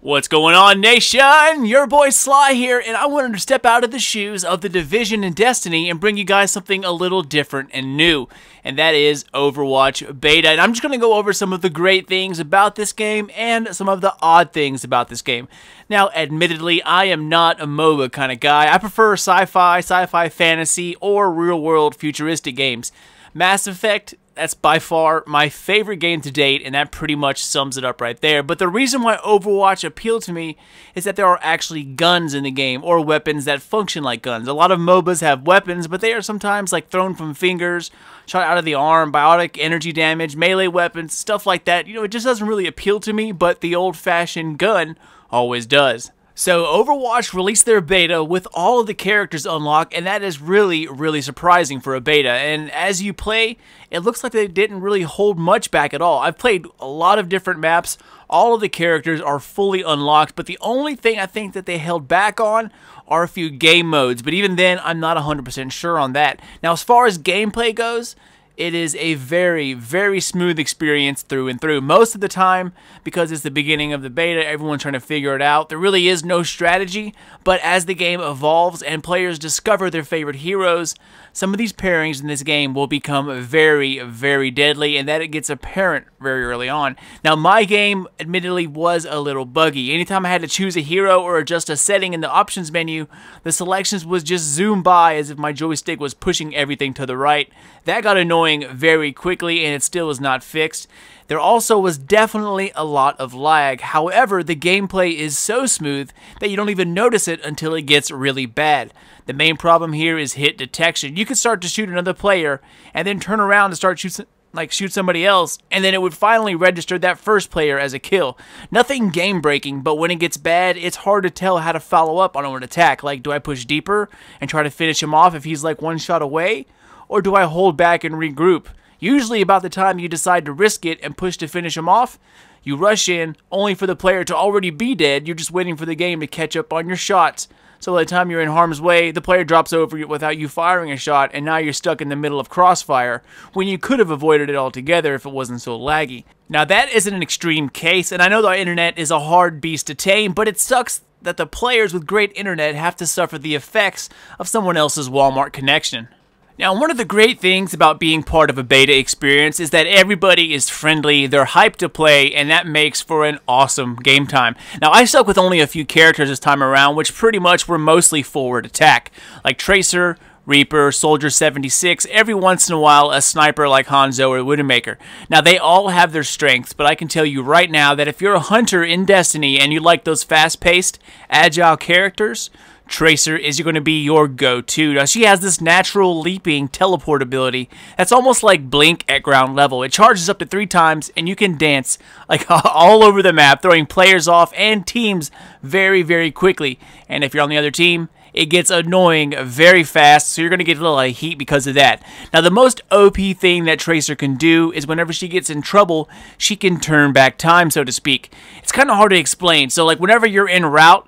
What's going on, nation? Your boy Sly here, and I wanted to step out of the shoes of the Division and Destiny and bring you guys something a little different and new, and that is Overwatch Beta. And I'm just going to go over some of the great things about this game and some of the odd things about this game. Now, admittedly, I am not a MOBA kind of guy. I prefer sci-fi fantasy, or real-world futuristic games. Mass Effect, that's by far my favorite game to date, and that pretty much sums it up right there. But the reason why Overwatch appealed to me is that there are actually guns in the game, or weapons that function like guns. A lot of MOBAs have weapons, but they are sometimes like thrown from fingers, shot out of the arm, biotic energy damage, melee weapons, stuff like that. You know, it just doesn't really appeal to me, but the old-fashioned gun always does. So Overwatch released their beta with all of the characters unlocked, and that is really surprising for a beta. And as you play, it looks like they didn't really hold much back at all. I've played a lot of different maps. All of the characters are fully unlocked, but the only thing I think that they held back on are a few game modes. But even then, I'm not 100% sure on that. Now, as far as gameplay goes, it is a very smooth experience through and through. Most of the time, because it's the beginning of the beta, everyone's trying to figure it out. There really is no strategy, but as the game evolves and players discover their favorite heroes, some of these pairings in this game will become very deadly, and that it gets apparent very early on. Now, my game, admittedly, was a little buggy. Anytime I had to choose a hero or adjust a setting in the options menu, the selections would just zoom by as if my joystick was pushing everything to the right. That got annoying very quickly, and it still is not fixed. There also was definitely a lot of lag. However, the gameplay is so smooth that you don't even notice it until it gets really bad. The main problem here is hit detection. You could start to shoot another player and then turn around and start shoot somebody else, and then it would finally register that first player as a kill. Nothing game breaking, but when it gets bad, it's hard to tell how to follow up on an attack. Like, do I push deeper and try to finish him off if he's like one shot away? Or do I hold back and regroup? Usually about the time you decide to risk it and push to finish him off, you rush in, only for the player to already be dead. You're just waiting for the game to catch up on your shots. So by the time you're in harm's way, the player drops over you without you firing a shot, and now you're stuck in the middle of crossfire, when you could have avoided it altogether if it wasn't so laggy. Now, that isn't an extreme case, and I know the internet is a hard beast to tame, but it sucks that the players with great internet have to suffer the effects of someone else's Walmart connection. Now, one of the great things about being part of a beta experience is that everybody is friendly, they're hyped to play, and that makes for an awesome game time. Now, I stuck with only a few characters this time around, which pretty much were mostly forward attack, like Tracer, Reaper, Soldier 76, every once in a while a sniper like Hanzo or Widowmaker. Now, they all have their strengths, but I can tell you right now that if you're a hunter in Destiny and you like those fast-paced, agile characters, Tracer is going to be your go-to. Now, she has this natural leaping teleport ability that's almost like Blink at ground level. It charges up to 3 times, and you can dance like all over the map, throwing players off and teams very quickly. And if you're on the other team, it gets annoying very fast, so you're going to get a little heat because of that. Now, the most OP thing that Tracer can do is whenever she gets in trouble, she can turn back time, so to speak. It's kind of hard to explain. So, like, whenever you're en route,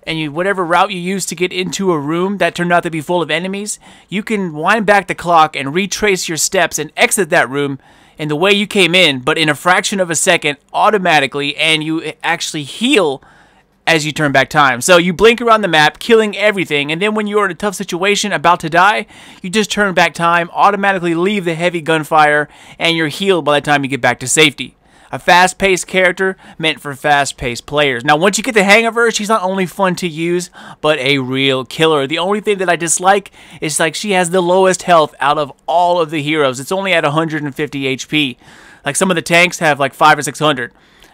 and whatever route you use to get into a room that turned out to be full of enemies, you can wind back the clock and retrace your steps and exit that room in the way you came in, but in a fraction of a second automatically, and you actually heal as you turn back time. So you blink around the map, killing everything, and then when you're in a tough situation about to die, you just turn back time, automatically leave the heavy gunfire, and you're healed by the time you get back to safety. A fast-paced character meant for fast-paced players. Now, once you get the hang of her, she's not only fun to use, but a real killer. The only thing that I dislike is like she has the lowest health out of all of the heroes. It's only at 150 HP. Like some of the tanks have like 500 or 600.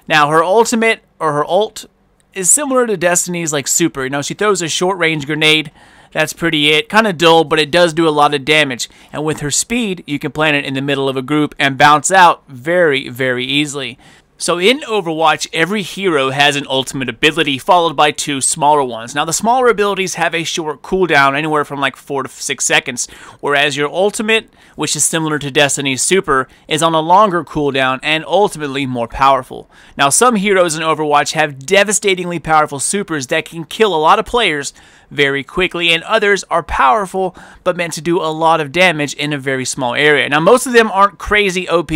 Now, her ultimate, or her ult, is similar to Destiny's like Super. You know, she throws a short-range grenade. That's pretty it. Kind of dull, but it does do a lot of damage. And with her speed, you can plant it in the middle of a group and bounce out very easily. So in Overwatch, every hero has an ultimate ability followed by 2 smaller ones. Now, the smaller abilities have a short cooldown, anywhere from like 4 to 6 seconds, whereas your ultimate, which is similar to Destiny's Super, is on a longer cooldown and ultimately more powerful. Now, some heroes in Overwatch have devastatingly powerful supers that can kill a lot of players very quickly, and others are powerful but meant to do a lot of damage in a very small area. Now, most of them aren't crazy OP,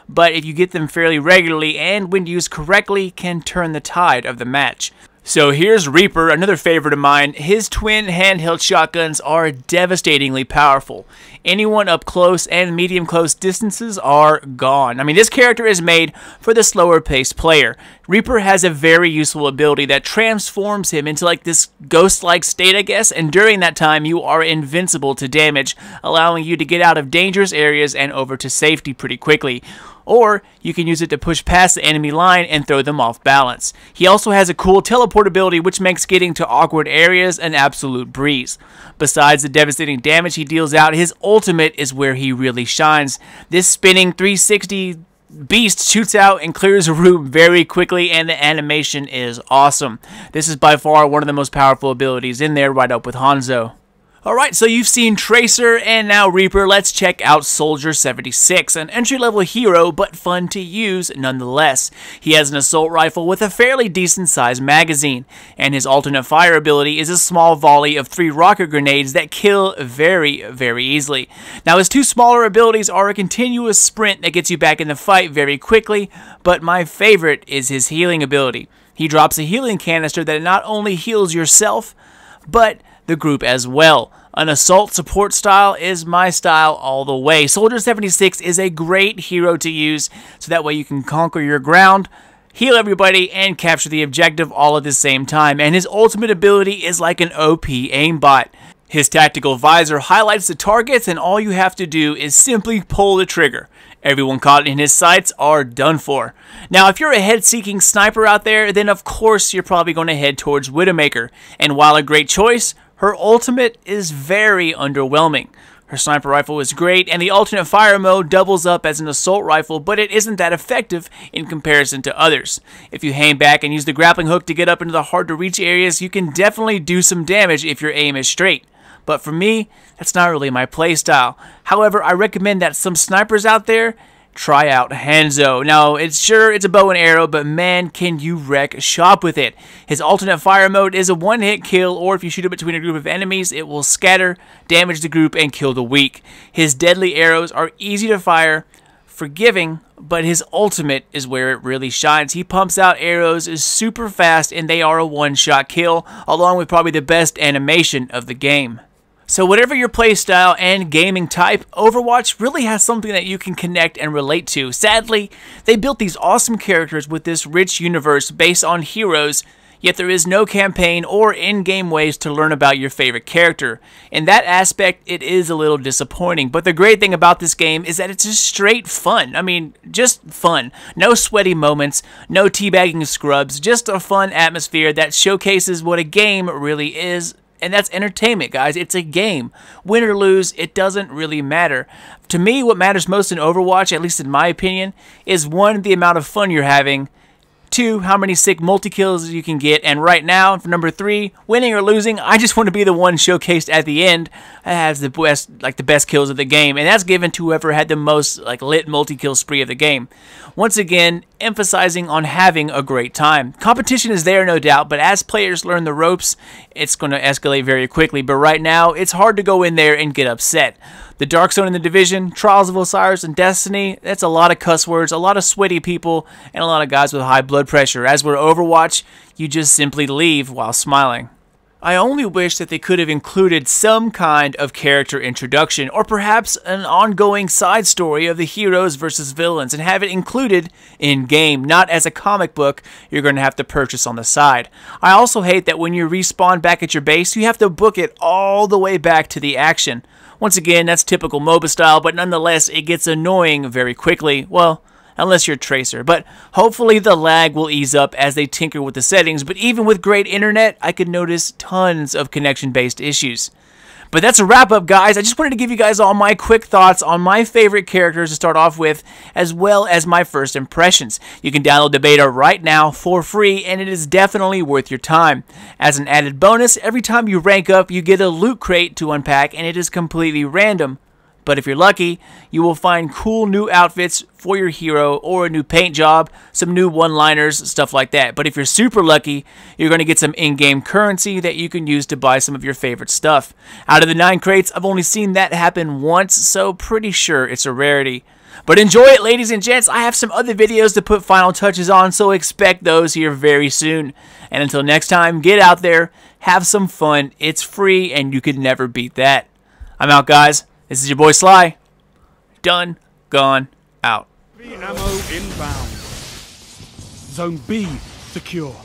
but if you get them fairly regularly and when used correctly can turn the tide of the match. So here's Reaper, another favorite of mine. His twin handheld shotguns are devastatingly powerful. Anyone up close and medium close distances are gone. I mean, this character is made for the slower paced player. Reaper has a very useful ability that transforms him into like this ghost-like state, I guess, and during that time you are invincible to damage, allowing you to get out of dangerous areas and over to safety pretty quickly. Or you can use it to push past the enemy line and throw them off balance. He also has a cool teleport ability which makes getting to awkward areas an absolute breeze. Besides the devastating damage he deals out, his ultimate is where he really shines. This spinning 360 beast shoots out and clears a room very quickly, and the animation is awesome. This is by far one of the most powerful abilities in there, right up with Hanzo. Alright, so you've seen Tracer and now Reaper. Let's check out Soldier 76, an entry-level hero, but fun to use nonetheless. He has an assault rifle with a fairly decent-sized magazine, and his alternate fire ability is a small volley of 3 rocket grenades that kill very, very easily. Now, his 2 smaller abilities are a continuous sprint that gets you back in the fight very quickly, but my favorite is his healing ability. He drops a healing canister that not only heals yourself, but the group as well. An assault support style is my style all the way. Soldier 76 is a great hero to use, so that way you can conquer your ground, heal everybody, and capture the objective all at the same time. And his ultimate ability is like an OP aimbot. His tactical visor highlights the targets, and all you have to do is simply pull the trigger. Everyone caught in his sights are done for. Now, if you're a head-seeking sniper out there, then of course you're probably going to head towards Widowmaker. And while a great choice, her ultimate is very underwhelming. Her sniper rifle is great, and the alternate fire mode doubles up as an assault rifle, but it isn't that effective in comparison to others. If you hang back and use the grappling hook to get up into the hard-to-reach areas, you can definitely do some damage if your aim is straight. But for me, that's not really my playstyle. However, I recommend that some snipers out there try out Hanzo. Now, it's a bow and arrow, but man, can you wreck shop with it. His alternate fire mode is a one-hit kill, or if you shoot it between a group of enemies, it will scatter, damage the group, and kill the weak. His deadly arrows are easy to fire, forgiving, but his ultimate is where it really shines. He pumps out arrows, is super fast, and they are a one-shot kill, along with probably the best animation of the game. So whatever your playstyle and gaming type, Overwatch really has something that you can connect and relate to. Sadly, they built these awesome characters with this rich universe based on heroes, yet there is no campaign or in-game ways to learn about your favorite character. In that aspect, it is a little disappointing, but the great thing about this game is that it's just straight fun. I mean, just fun. No sweaty moments, no teabagging scrubs, just a fun atmosphere that showcases what a game really is. And that's entertainment, guys. It's a game. Win or lose, it doesn't really matter. To me, what matters most in Overwatch, at least in my opinion, is 1, the amount of fun you're having, 2, how many sick multi-kills you can get, and right now, for number 3, winning or losing, I just want to be the one showcased at the end that has the best kills of the game, and that's given to whoever had the most lit multi-kill spree of the game. Once again, emphasizing on having a great time. Competition is there, no doubt, but as players learn the ropes, it's going to escalate very quickly, but right now, it's hard to go in there and get upset. The Dark Zone in the Division, Trials of Osiris, and Destiny, that's a lot of cuss words, a lot of sweaty people, and a lot of guys with high blood pressure. As we're Overwatch, you just simply leave while smiling. I only wish that they could have included some kind of character introduction, or perhaps an ongoing side story of the heroes versus villains, and have it included in-game, not as a comic book you're going to have to purchase on the side. I also hate that when you respawn back at your base, you have to book it all the way back to the action. Once again, that's typical MOBA style, but nonetheless, it gets annoying very quickly. Well, unless you're Tracer, but hopefully the lag will ease up as they tinker with the settings, but even with great internet, I could notice tons of connection-based issues. But that's a wrap-up, guys. I just wanted to give you guys all my quick thoughts on my favorite characters to start off with, as well as my first impressions. You can download the beta right now for free, and it is definitely worth your time. As an added bonus, every time you rank up, you get a loot crate to unpack, and it is completely random. But if you're lucky, you will find cool new outfits for your hero or a new paint job, some new one-liners, stuff like that. But if you're super lucky, you're going to get some in-game currency that you can use to buy some of your favorite stuff. Out of the 9 crates, I've only seen that happen once, so pretty sure it's a rarity. But enjoy it, ladies and gents. I have some other videos to put final touches on, so expect those here very soon. And until next time, get out there, have some fun. It's free, and you could never beat that. I'm out, guys. This is your boy Sly. Done, gone, out. Ammo inbound. Zone B secure.